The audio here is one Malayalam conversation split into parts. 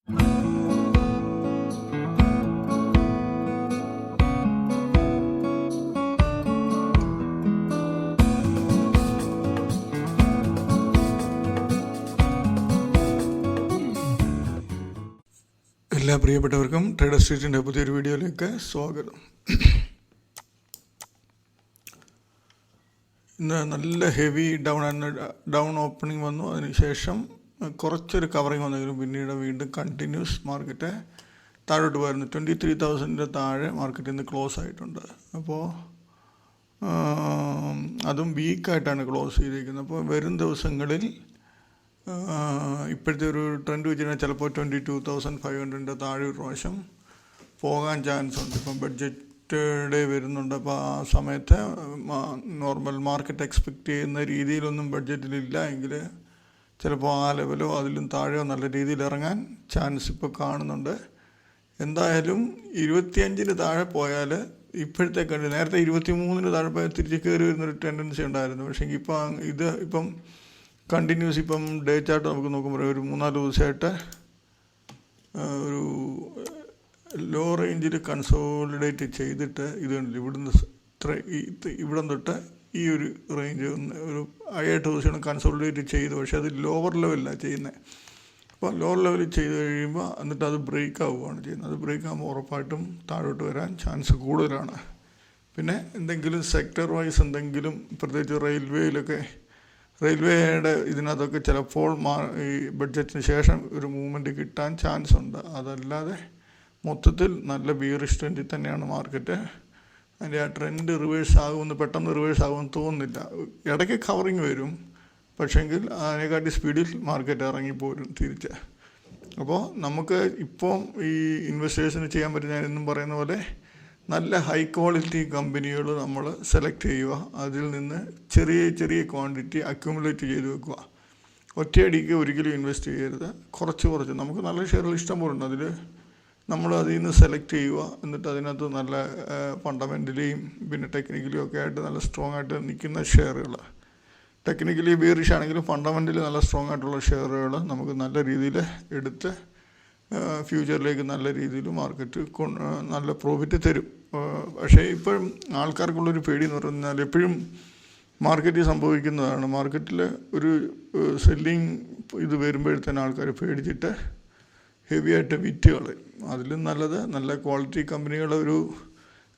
എല്ലാ പ്രിയപ്പെട്ടവർക്കും ട്രേഡർ സ്ട്രീറ്റിൻ്റെ പുതിയൊരു വീഡിയോയിലേക്ക് സ്വാഗതം. ഇന്ന് നല്ല ഹെവി ഡൗൺ ഓപ്പണിംഗ് വന്നു. അതിനുശേഷം കുറച്ചൊരു കവറിങ് വന്നെങ്കിലും പിന്നീട് വീണ്ടും കണ്ടിന്യൂസ് മാർക്കറ്റ് താഴോട്ട് പോയിരുന്നു. 23,000 താഴെ മാർക്കറ്റ് ഇന്ന് ക്ലോസ് ആയിട്ടുണ്ട്. അപ്പോൾ അതും വീക്കായിട്ടാണ് ക്ലോസ് ചെയ്തിരിക്കുന്നത്. അപ്പോൾ വരും ദിവസങ്ങളിൽ ഇപ്പോഴത്തെ ഒരു ട്രെൻഡ് വെച്ച് ചിലപ്പോൾ 22,500 താഴെ ഒരു പ്രാവശ്യം പോകാൻ ചാൻസ് ഉണ്ട്. ഇപ്പം ബഡ്ജറ്റ് ഡേ വരുന്നുണ്ട്. അപ്പോൾ ആ സമയത്ത് നോർമൽ മാർക്കറ്റ് എക്സ്പെക്റ്റ് ചെയ്യുന്ന രീതിയിലൊന്നും ബഡ്ജറ്റിലില്ല എങ്കിൽ ചിലപ്പോൾ ആ ലെവലോ അതിലും താഴെയോ നല്ല രീതിയിൽ ഇറങ്ങാൻ ചാൻസ് ഇപ്പോൾ കാണുന്നുണ്ട്. എന്തായാലും 25 താഴെ പോയാൽ ഇപ്പോഴത്തെ നേരത്തെ 23 താഴെ പോയാൽ തിരിച്ച് കയറി വരുന്നൊരു ടെൻഡൻസി ഉണ്ടായിരുന്നു. പക്ഷേ ഇപ്പം കണ്ടിന്യൂസ് ഇപ്പം ഡേ ചാർട്ട് നമുക്ക് നോക്കുമ്പോൾ ഒരു 4 ദിവസമായിട്ട് ഒരു ലോ റേഞ്ചിൽ കൺസോളിഡേറ്റ് ചെയ്തിട്ട് ഇത് ഇവിടം തൊട്ട് ഈ ഒരു റേഞ്ച് ഒരു 7-8 ദിവസമാണ് കൺസോളിഡേറ്റ് ചെയ്തു. പക്ഷേ അത് ലോവർ ലെവലിലാണ് ചെയ്യുന്നത്. അപ്പോൾ ലോവർ ലെവലിൽ ചെയ്ത് കഴിയുമ്പോൾ എന്നിട്ട് അത് ബ്രേക്ക് ആവുകയാണ് ചെയ്യുന്നത്. അത് ബ്രേക്ക് ആകുമ്പോൾ ഉറപ്പായിട്ടും താഴോട്ട് വരാൻ ചാൻസ് കൂടുതലാണ്. പിന്നെ എന്തെങ്കിലും സെക്ടർ വൈസ് എന്തെങ്കിലും പ്രത്യേകിച്ച് റെയിൽവേയുടെ ഇതിനകത്തൊക്കെ ചിലപ്പോൾ ഈ ബഡ്ജറ്റിന് ശേഷം ഒരു മൂവ്മെൻറ്റ് കിട്ടാൻ ചാൻസ് ഉണ്ട്. അതല്ലാതെ മൊത്തത്തിൽ നല്ല ബിയറിഷ് ട്രെൻഡിൽ തന്നെയാണ് മാർക്കറ്റ്. അതിൻ്റെ ആ ട്രെൻഡ് പെട്ടെന്ന് റിവേഴ്സ് ആകുമെന്ന് തോന്നുന്നില്ല. ഇടയ്ക്ക് കവറിങ് വരും, പക്ഷേങ്കിൽ അതിനെക്കാട്ടി സ്പീഡിൽ മാർക്കറ്റ് ഇറങ്ങിപ്പോരും തിരിച്ച്. അപ്പോൾ നമുക്ക് ഇപ്പം ഈ ഇൻവെസ്റ്റേഴ്സിന് ചെയ്യാൻ പറ്റും, ഞാൻ എന്നും പറയുന്ന പോലെ നല്ല ഹൈ ക്വാളിറ്റി കമ്പനികൾ നമ്മൾ സെലക്ട് ചെയ്യുക. അതിൽ നിന്ന് ചെറിയ ക്വാണ്ടിറ്റി അക്യുമുലേറ്റ് ചെയ്ത് വെക്കുക. ഒറ്റയടിക്ക് ഒരിക്കലും ഇൻവെസ്റ്റ് ചെയ്യരുത്. കുറച്ച് നമുക്ക് നല്ല ഷെയറുകൾ ഇഷ്ടം പോലെ ഉണ്ട്. നമ്മൾ അതിൽ നിന്ന് സെലക്ട് ചെയ്യുക. എന്നിട്ട് അതിനകത്ത് നല്ല ഫണ്ടമെൻ്റലിയും പിന്നെ ടെക്നിക്കലിയും ഒക്കെ ആയിട്ട് നല്ല സ്ട്രോങ് ആയിട്ട് നിൽക്കുന്ന ഷെയറുകൾ, ടെക്നിക്കലി ബീറിഷ് ആണെങ്കിലും ഫണ്ടമെൻ്റലി നല്ല സ്ട്രോങ് ആയിട്ടുള്ള ഷെയറുകൾ നമുക്ക് നല്ല രീതിയിൽ എടുത്ത് ഫ്യൂച്ചറിലേക്ക് നല്ല രീതിയിൽ മാർക്കറ്റ് നല്ല പ്രോഫിറ്റ് തരും. പക്ഷേ ഇപ്പോഴും ആൾക്കാർക്കുള്ളൊരു പേടി എന്ന് പറഞ്ഞാൽ എപ്പോഴും മാർക്കറ്റിൽ സംഭവിക്കുന്നതാണ്. മാർക്കറ്റിൽ ഒരു സെല്ലിങ് ഇത് വരുമ്പോഴത്തേന് ആൾക്കാർ പേടിച്ചിട്ട് ഹെവിയായിട്ട് വിറ്റ് കളയും. അതിലും നല്ലത് നല്ല ക്വാളിറ്റി കമ്പനികൾ ഒരു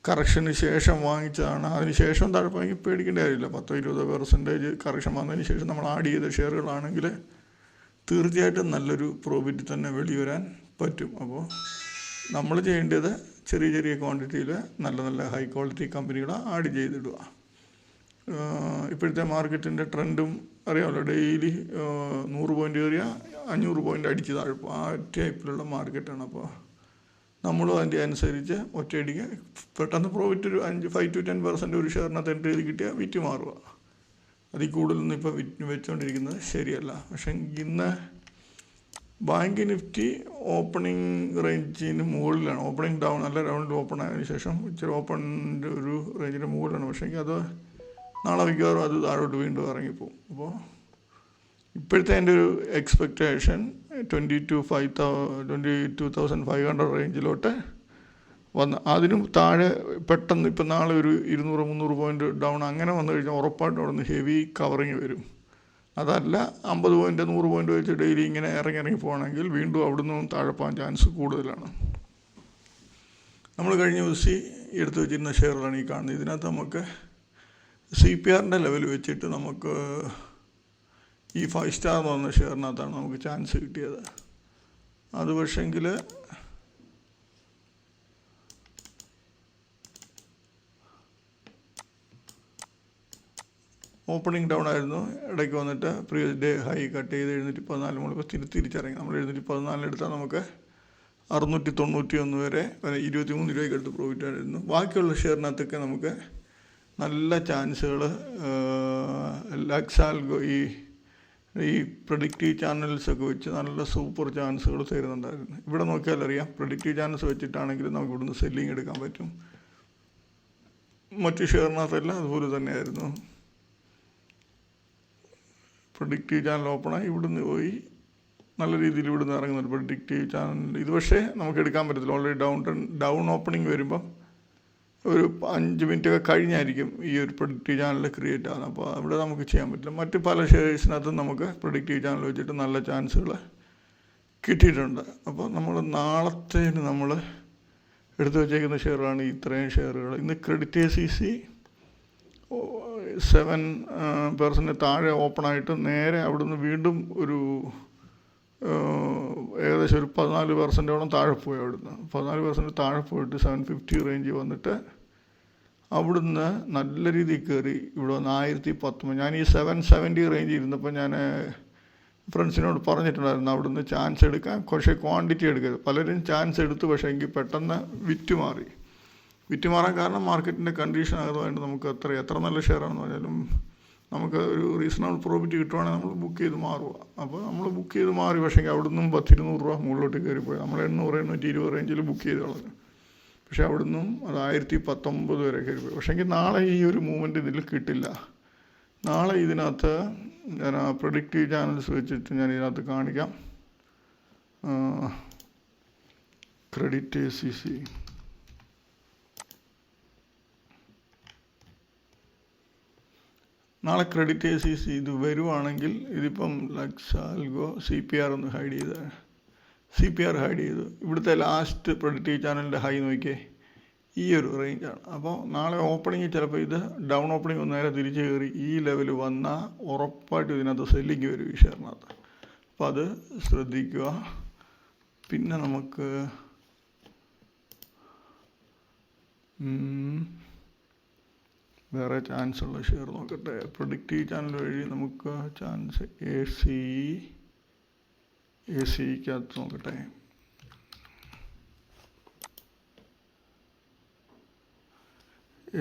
കറക്ഷന് ശേഷം വാങ്ങിച്ചതാണ്. അതിന് ശേഷം താഴെ വാങ്ങി പേടിക്കേണ്ട കാര്യമില്ല. 10-20% കറക്ഷൻ വന്നതിന് ശേഷം നമ്മൾ ആഡ് ചെയ്ത ഷെയറുകളാണെങ്കിൽ തീർച്ചയായിട്ടും നല്ലൊരു പ്രോഫിറ്റ് തന്നെ വെളിവരാൻ പറ്റും. അപ്പോൾ നമ്മൾ ചെയ്യേണ്ടത് ചെറിയ ക്വാണ്ടിറ്റിയിൽ നല്ല ഹൈ ക്വാളിറ്റി കമ്പനികൾ ആഡ് ചെയ്തിടുക. ഇപ്പോഴത്തെ മാർക്കറ്റിൻ്റെ ട്രെൻഡും അറിയാമല്ലോ. ഡെയിലി 100 പോയിൻ്റ് കയറിയ 500 പോയിൻ്റ് അടിച്ച് താഴ്പ്പോൾ ആ ടൈപ്പിലുള്ള മാർക്കറ്റാണ്. അപ്പോൾ നമ്മളും അതിൻ്റെ അനുസരിച്ച് ഒറ്റയടിക്ക് പെട്ടെന്ന് പ്രോഫിറ്റ് ഒരു 5-10% ഒരു ഷെയറിനകത്ത് എൻട്രി ചെയ്ത് കിട്ടിയാൽ വിറ്റ് മാറുക. അതിൽ കൂടുതലൊന്നും ഇപ്പോൾ വെച്ചുകൊണ്ടിരിക്കുന്നത് ശരിയല്ല. പക്ഷേ ഇന്ന് ബാങ്ക് നിഫ്റ്റി ഓപ്പണിംഗ് റേഞ്ചിന് മുകളിലാണ്. ഓപ്പണിംഗ് ഡൗൺ നല്ല റൗണ്ടിൽ ഓപ്പൺ ആയതിനു ശേഷം ഇച്ചിരി ഓപ്പണിൻ്റെ ഒരു റേഞ്ചിൻ്റെ മുകളിലാണ്. പക്ഷേ അത് നാളെ മിക്കവാറും അത് താഴോട്ട് വീണ്ടും ഇറങ്ങിപ്പോവും. അപ്പോൾ ഇപ്പോഴത്തെ എൻ്റെ ഒരു എക്സ്പെക്റ്റേഷൻ 22,500 റേഞ്ചിലോട്ട് വന്ന് അതിനും താഴെ പെട്ടെന്ന് ഇപ്പം നാളെ ഒരു 200-300 പോയിൻ്റ് ഡൗൺ അങ്ങനെ വന്നു കഴിഞ്ഞാൽ ഉറപ്പായിട്ടും അവിടെ നിന്ന് ഹെവി കവറിങ് വരും. അതല്ല 50 പോയിൻ്റ് 100 പോയിൻ്റ് വെച്ച് ഡെയിലി ഇങ്ങനെ ഇറങ്ങി പോകണമെങ്കിൽ വീണ്ടും അവിടെ നിന്നും താഴെ പോകാൻ ചാൻസ് കൂടുതലാണ്. നമ്മൾ കഴിഞ്ഞ ദിവസം എടുത്തു വെച്ചിരുന്ന ഷെയറുകളാണ് ഈ കാണുന്നത്. ഇതിനകത്ത് നമുക്ക് CPRൻ്റെ ലെവൽ വെച്ചിട്ട് നമുക്ക് ഈ 5 സ്റ്റാർ എന്ന് പറഞ്ഞ ഷെയറിനകത്താണ് നമുക്ക് ചാൻസ് കിട്ടിയത്. അത് പക്ഷെങ്കിൽ ഓപ്പണിംഗ് ഡൗൺ ആയിരുന്നു. ഇടയ്ക്ക് വന്നിട്ട് പ്രീവിയസ് ഡേ ഹൈ കട്ട് ചെയ്ത് 714 നമ്മളിപ്പോൾ തിരിച്ചിറങ്ങി. നമ്മൾ 714 എടുത്താൽ നമുക്ക് 691 വരെ 23 രൂപയ്ക്ക് അടുത്ത് പ്രോഫിറ്റ് ആയിരുന്നു. ബാക്കിയുള്ള ഷെയറിനകത്തൊക്കെ നമുക്ക് നല്ല ചാൻസുകൾ ലക്സാൽഗോ ഈ പ്രഡിക്റ്റീവ് ചാനൽസൊക്കെ വെച്ച് നല്ല സൂപ്പർ ചാൻസുകൾ തരുന്നുണ്ടായിരുന്നു. ഇവിടെ നോക്കിയാൽ അറിയാം, പ്രഡിക്റ്റീവ് ചാനൽസ് വെച്ചിട്ടാണെങ്കിൽ നമുക്ക് ഇവിടുന്ന് സെല്ലിങ് എടുക്കാൻ പറ്റും. മറ്റ് ഷെയറിനകത്തെല്ലാം അതുപോലെ തന്നെയായിരുന്നു. പ്രഡിക്റ്റീവ് ചാനൽ ഓപ്പണായി ഇവിടുന്ന് പോയി നല്ല രീതിയിൽ ഇവിടുന്ന് ഇറങ്ങുന്നുണ്ട് പ്രെഡിക്റ്റീവ് ചാനൽ. ഇത് പക്ഷേ നമുക്ക് എടുക്കാൻ പറ്റത്തില്ല. ഓൾറെഡി ഡൗൺ ഓപ്പണിംഗ് വരുമ്പം ഒരു 5 മിനിറ്റൊക്കെ കഴിഞ്ഞായിരിക്കും ഈ ഒരു പ്രെഡിക്റ്റീവ് ചാനൽ ക്രിയേറ്റ് ആകുന്നത്. അപ്പോൾ അവിടെ നമുക്ക് ചെയ്യാൻ പറ്റില്ല. മറ്റ് പല ഷെയർസിനകത്തും നമുക്ക് പ്രെഡിക്റ്റീവ് ചാനൽ വെച്ചിട്ട് നല്ല ചാൻസുകൾ കിട്ടിയിട്ടുണ്ട്. അപ്പോൾ നമ്മൾ നാളത്തേന് നമ്മൾ എടുത്തു വച്ചേക്കുന്ന ഷെയറാണ് ഇത്രയും ഷെയറുകൾ. ഇന്ന് ക്രെഡിറ്റ് ACC 7% താഴെ ഓപ്പണായിട്ട് നേരെ അവിടുന്ന് വീണ്ടും ഒരു ഏകദേശം ഒരു 14% താഴെ പോയി. അവിടുന്ന് 14% താഴെ പോയിട്ട് 750 റേഞ്ച് വന്നിട്ട് അവിടുന്ന് നല്ല രീതിയിൽ കയറി ഇവിടെ വന്ന് 1019. ഞാൻ ഈ 770 റേഞ്ച് ഇരുന്നപ്പോൾ ഞാൻ ഫ്രണ്ട്സിനോട് പറഞ്ഞിട്ടുണ്ടായിരുന്നു അവിടുന്ന് ചാൻസ് എടുക്കാൻ, പക്ഷേ ക്വാണ്ടിറ്റി എടുക്കരുത്. പലരും ചാൻസ് എടുത്തു, പക്ഷേ എങ്കിൽ പെട്ടെന്ന് വിറ്റുമാറാൻ കാരണം മാർക്കറ്റിൻ്റെ കണ്ടീഷൻ ആയതുകൊണ്ട് നമുക്ക് എത്ര നല്ല ഷെയറാണെന്ന് പറഞ്ഞാലും നമുക്ക് ഒരു റീസണബിൾ പ്രോഫിറ്റ് കിട്ടുവാണെങ്കിൽ നമ്മൾ ബുക്ക് ചെയ്ത് മാറുക. അപ്പോൾ നമ്മൾ ബുക്ക് ചെയ്ത് മാറി, പക്ഷേ അവിടുന്നും 10-200 രൂപ മുകളിലോട്ട് കയറിപ്പോയി. നമ്മൾ 800-820 റേഞ്ചിൽ ബുക്ക് ചെയ്ത് കളഞ്ഞു. പക്ഷേ അവിടുന്നും അത് 1019 വരെ കയറിപ്പോയി. പക്ഷേ നാളെ ഈ ഒരു മൂവ്മെൻറ്റ് ഇതിൽ കിട്ടില്ല. നാളെ ഇതിനകത്ത് ഞാൻ പ്രെഡിക്റ്റീവ് ചാനൽസ് വെച്ചിട്ട് ഞാൻ ഇതിനകത്ത് കാണിക്കാം. ക്രെഡിറ്റ് ACC നാളെ ക്രെഡിറ്റ് ACC ഇത് വരുവാണെങ്കിൽ ഇതിപ്പം ലക്സാൽഗോ CPR ഒന്ന് ഹൈഡ് ചെയ്ത് CPR ഹൈഡ് ചെയ്തു. ഇവിടുത്തെ ലാസ്റ്റ് പ്രെഡിക്റ്റീവ് ചാനലിൻ്റെ ഹൈ നോക്കിയേ, ഈ ഒരു റേഞ്ചാണ്. അപ്പോൾ നാളെ ഓപ്പണിങ് ചിലപ്പോൾ ഇത് ഡൗൺ ഓപ്പണിങ് ഒന്ന് നേരെ തിരിച്ച് കയറി ഈ ലെവൽ വന്നാൽ ഉറപ്പായിട്ടും ഇതിനകത്ത് സെല്ലിങ് വരും ഈ ഷെയറിനകത്ത്. അപ്പോൾ അത് ശ്രദ്ധിക്കുക. പിന്നെ നമുക്ക് വേറെ ചാൻസ് ഉള്ള ഷെയർ നോക്കട്ടെ. പ്രെഡിക്റ്റീവ് ചാനൽ വഴി നമുക്ക് ചാൻസ് ACക്കകത്ത് നോക്കട്ടെ.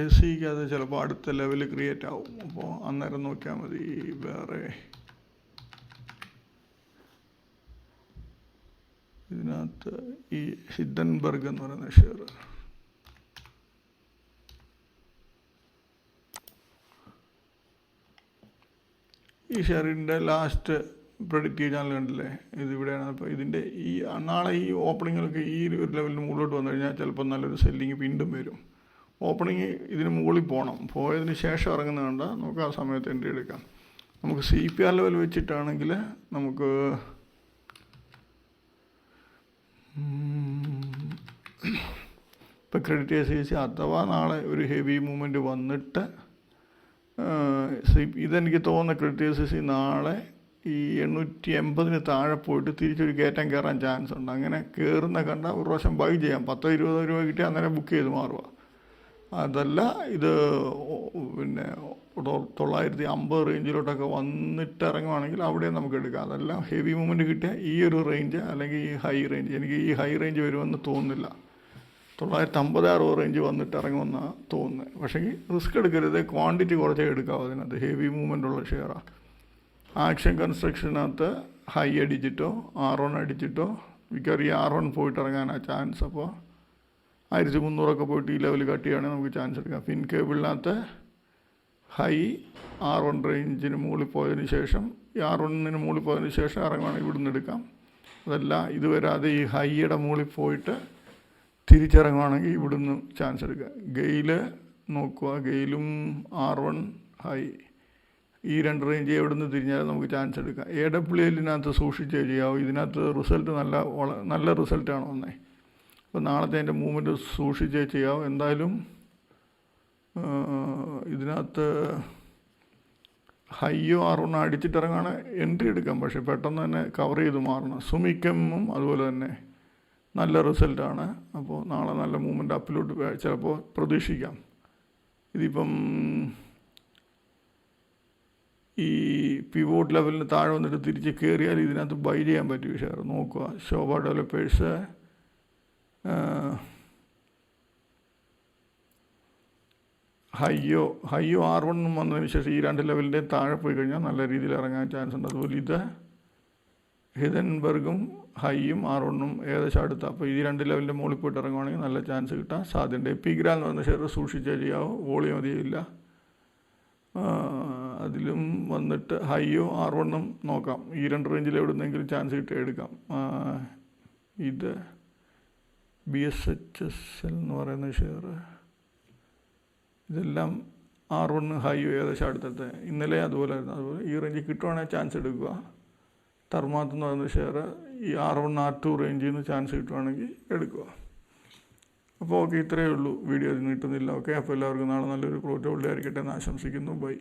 ACക്കകത്ത് ചിലപ്പോൾ അടുത്ത ലെവൽ ക്രിയേറ്റ് ആവും. അപ്പോൾ അന്നേരം നോക്കിയാൽ മതി. വേറെ ഇതിനകത്ത് ഈ ഹിഡൻബർഗ് എന്ന് പറയുന്ന ഷെയർ, ഈ ഷെയറിൻ്റെ ലാസ്റ്റ് പ്രെഡിക്റ്റീവ് ചാനൽ കണ്ടില്ലേ, ഇതിവിടെയാണ്. അപ്പോൾ ഇതിൻ്റെ ഈ നാളെ ഈ ഓപ്പണിങ്ങിലൊക്കെ ഈ ഒരു ലെവലിന് മുകളിലോട്ട് വന്നു കഴിഞ്ഞാൽ ചിലപ്പോൾ നല്ലൊരു സെല്ലിങ് വീണ്ടും വരും. ഓപ്പണിങ് ഇതിന് മുകളിൽ പോകണം, പോയതിന് ശേഷം ഇറങ്ങുന്നത് കണ്ട നമുക്ക് ആ സമയത്ത് എൻട്രി എടുക്കാം. നമുക്ക് CPR ലെവൽ വെച്ചിട്ടാണെങ്കിൽ നമുക്ക് ഇപ്പോൾ ക്രെഡിറ്റ് ACC അഥവാ നാളെ ഒരു ഹെവി മൂവ്മെൻറ്റ് വന്നിട്ട് ഇതെനിക്ക് തോന്നുന്ന ക്രെഡിറ്റ് ACC നാളെ ഈ 880 താഴെ പോയിട്ട് തിരിച്ചൊരു കയറ്റം കയറാൻ ചാൻസ് ഉണ്ട്. അങ്ങനെ കയറുന്ന കണ്ട ഒരു പ്രാവശ്യം ബൈ ചെയ്യാം. 10-20 രൂപ കിട്ടിയാൽ അന്നേരം ബുക്ക് ചെയ്ത് മാറുക. അതല്ല ഇത് പിന്നെ 950 റേഞ്ചിലോട്ടൊക്കെ വന്നിട്ട് ഇറങ്ങുവാണെങ്കിൽ അവിടെ നമുക്ക് എടുക്കാം. അതല്ല ഹെവി മൂവ്മെൻറ്റ് കിട്ടിയാൽ ഈ ഒരു റേഞ്ച് അല്ലെങ്കിൽ ഈ ഹൈ റേഞ്ച്, എനിക്ക് ഈ ഹൈ റേഞ്ച് വരുമെന്ന് തോന്നുന്നില്ല. 950-60 റേഞ്ച് വന്നിട്ട് ഇറങ്ങുമെന്നാണ് തോന്നുന്നത്. പക്ഷേ റിസ്ക് എടുക്കരുത്, ക്വാണ്ടിറ്റി കുറച്ചേ എടുക്കാവും. അതിനകത്ത് ഹെവി മൂവ്മെൻ്റ് ഉള്ള ഷെയറാണ്. ആക്ഷൻ കൺസ്ട്രക്ഷനകത്ത് ഹൈ അടിച്ചിട്ടോ R1 അടിച്ചിട്ടോ മിക്കവാറും ഈ R1 പോയിട്ട് ഇറങ്ങാനാണ് ചാൻസ്. അപ്പോൾ 1300 പോയിട്ട് ഈ ലെവൽ കട്ട് ചെയ്യുകയാണെങ്കിൽ നമുക്ക് ചാൻസ് എടുക്കാം. ഫിൻ കേബിളിനകത്ത് ഹൈ R1 റേഞ്ചിന് മുകളിൽ പോയതിന് ശേഷം ഈ R1 മുകളിൽ പോയതിന് ശേഷം ഇറങ്ങുവാണെങ്കിൽ ഇവിടുന്ന് എടുക്കാം. അതല്ല ഇത് വരാതെ ഈ ഹൈയുടെ മുകളിൽ പോയിട്ട് തിരിച്ചിറങ്ങുവാണെങ്കിൽ ഇവിടുന്ന് ചാൻസ് എടുക്കുക. ഗെയില് നോക്കുക, ഗെയിലും R1 ഹൈ ഈ 2 റേഞ്ച് എവിടെ നിന്ന് തിരിഞ്ഞാലും നമുക്ക് ചാൻസ് എടുക്കാം. AWLനകത്ത് സൂക്ഷിച്ചേ ചെയ്യാവും. ഇതിനകത്ത് റിസൾട്ട് നല്ല റിസൾട്ടാണ് വന്നേ. അപ്പോൾ നാളത്തെ അതിൻ്റെ മൂവ്മെൻറ്റ് സൂക്ഷിച്ചേ ചെയ്യാവും. എന്തായാലും ഇതിനകത്ത് ഹൈയോ R1 അടിച്ചിട്ടിറങ്ങാണ് എൻട്രി എടുക്കാം. പക്ഷേ പെട്ടെന്ന് തന്നെ കവർ ചെയ്ത് മാറണം. സുമിക്കമും അതുപോലെ തന്നെ നല്ല റിസൾട്ടാണ്. അപ്പോൾ നാളെ നല്ല മൂവ്മെൻറ്റ് അപ്പിലോട്ട് ചിലപ്പോൾ പ്രതീക്ഷിക്കാം. ഇതിപ്പം ഈ പിവോട്ട് ലെവലിന് താഴെ വന്നിട്ട് തിരിച്ച് കയറിയാൽ ഇതിനകത്ത് ബൈ ചെയ്യാൻ പറ്റിയ ഷെയർ നോക്കുക. ശോഭ ഡെവലപ്പേഴ്സ് ഹൈയോ R1 വന്നതിന് ശേഷം ഈ 2 ലെവലിൻ്റെ താഴെ പോയി കഴിഞ്ഞാൽ നല്ല രീതിയിൽ ഇറങ്ങാൻ ചാൻസ് ഉണ്ട്. അതുപോലെ ഇത് ഹിഡൻബർഗും ഹൈയും R1 ഏകദേശം അടുത്ത. അപ്പോൾ ഈ 2 ലെവലിൻ്റെ മുകളിൽ പോയിട്ട് ഇറങ്ങുവാണെങ്കിൽ നല്ല ചാൻസ് കിട്ടാൻ സാധ്യതയുണ്ട്. എപ്പിഗ്രാൽ എന്ന് പറഞ്ഞ ഷെയർ സൂക്ഷിച്ചേ ചെയ്യാവോ, വോളിയം അധികമില്ല. അതിലും വന്നിട്ട് ഹൈയോ R1 നോക്കാം. ഈ 2 റേഞ്ചിൽ എവിടുന്നെങ്കിലും ചാൻസ് കിട്ടി എടുക്കാം. ഇത് BSHSL എന്ന് പറയുന്ന ഷെയർ, ഇതെല്ലാം R1 ഹൈയോ ഏകദേശം അടുത്തത്തെ. ഇന്നലെ അതുപോലെ ഈ റേഞ്ചിൽ കിട്ടുവാണെങ്കിൽ ചാൻസ് എടുക്കുക. തർമാത്ത് എന്ന് പറയുന്ന ഷെയർ ഈ R1 R2 റേഞ്ചിൽ നിന്ന് ചാൻസ് കിട്ടുവാണെങ്കിൽ എടുക്കുക. അപ്പോൾ ഓക്കെ, ഇത്രയേ ഉള്ളൂ. വീഡിയോ നീട്ടുന്നില്ല. ഓക്കെ, അപ്പോൾ എല്ലാവർക്കും നാളെ നല്ലൊരു പ്രോഫിറ്റബിൾ ഡേ ആയിരിക്കട്ടെ എന്ന് ആശംസിക്കുന്നു. ബൈ.